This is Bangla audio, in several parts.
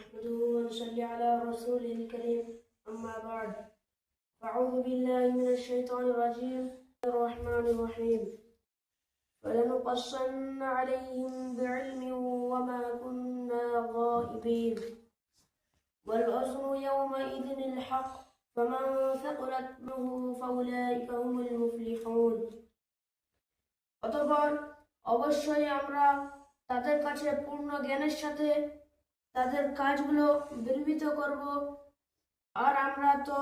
نحمده ونصلي على رسوله الكريم أما بعد فأعوذ بالله من الشيطان الرجيم الرحمن الرحيم فلنقصن عليهم بعلم وما كنا غائبين والوزن يومئذ الحق فمن ثقلت منه فأولئك هم المفلحون অতঃপর অবশ্যই আমরা তাদের কাছে পূর্ণ জ্ঞানের সাথে তাদের কাজগুলো বিবৃত করব। আর আমরা তো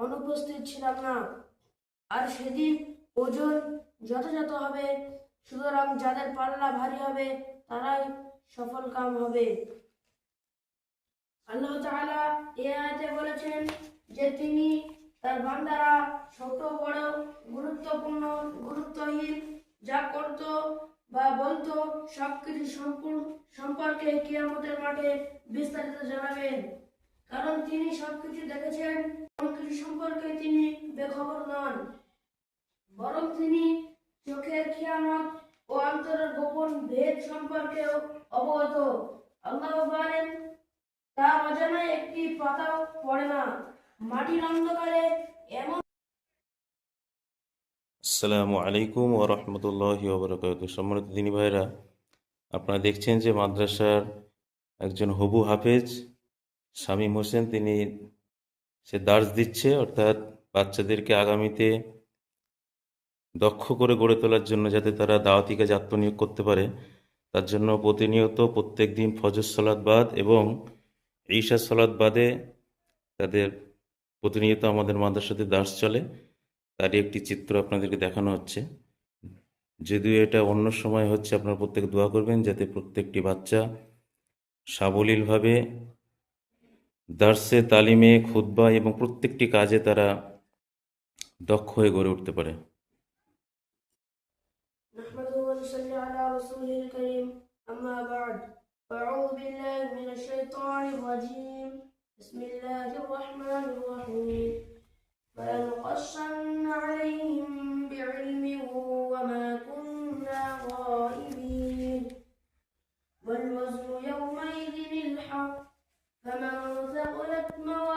অনুপস্থিত ছিলাম না, আর সেদিন ওজন যথাযথ হবে, সুতরাং যাদের পাল্লা ভারী হবে তারাই সফল কাম হবে। আল্লাহ তাআলা এই আয়াতে বলেছেন যে তিনি তার বান্দারা ছোট বড় গুরুত্বপূর্ণ গুরুত্বহীন যা করত বা বলতো সবকিছু সম্পর্কে কিয়ামতের মাঠে বিস্তারিত জানাবেন, কারণ তিনি সবকিছু দেখেছেন। কিছু সম্পর্কে তিনি বেখবর নন, বরং তিনি চোখের খিয়ানত ও অন্তরের গোপন ভেদ সম্পর্কেও অবগত। আল্লাহ বলেন, তার অজানায় একটি পাতাও পড়ে না। মাটির অন্ধকারে এমন। আসসালামু আলাইকুম ওয়া রাহমাতুল্লাহি ওয়া বারাকাতুহু। সম্মানিত দিনী ভাইরা, আপনারা দেখছেন যে মাদ্রাসার একজন হবু হাফেজ শামীম হোসেন তিনি দার্স দিচ্ছে, অর্থাৎ বাচ্চাদেরকে আগামীতে দক্ষ করে গড়ে তোলার জন্য যাতে তারা দাওয়াতি কাজে আত্মনিয়োগ করতে পারে, তার জন্য প্রতিনিয়ত প্রত্যেক দিন ফজর সালাত বাদ এবং ঈশা সালাত বাদে তাদের প্রতিনিয়ত আমাদের মাদ্রাসাতে দার্স চলে। তারই একটি চিত্র আপনাদেরকে দেখানো হচ্ছে। যদিও এটা অন্য সময় হচ্ছে, আপনারা প্রত্যেকে দোয়া করবেন যাতে প্রত্যেকটি বাচ্চা সাবলীলভাবে দার্সে, তালিমে, খুতবা এবং প্রত্যেকটি কাজে তারা দক্ষ হয়ে গড়ে উঠতে পারে। نحمده ونصلي على رسوله الكريم أما بعد فأعوذ بالله من الشيطان الرجيم بسم الله الرحمن الرحيم فلنقصن عليهم بعلم وما كنا غائبين والوزن يومئذ الحق فمن ثقلت موازينه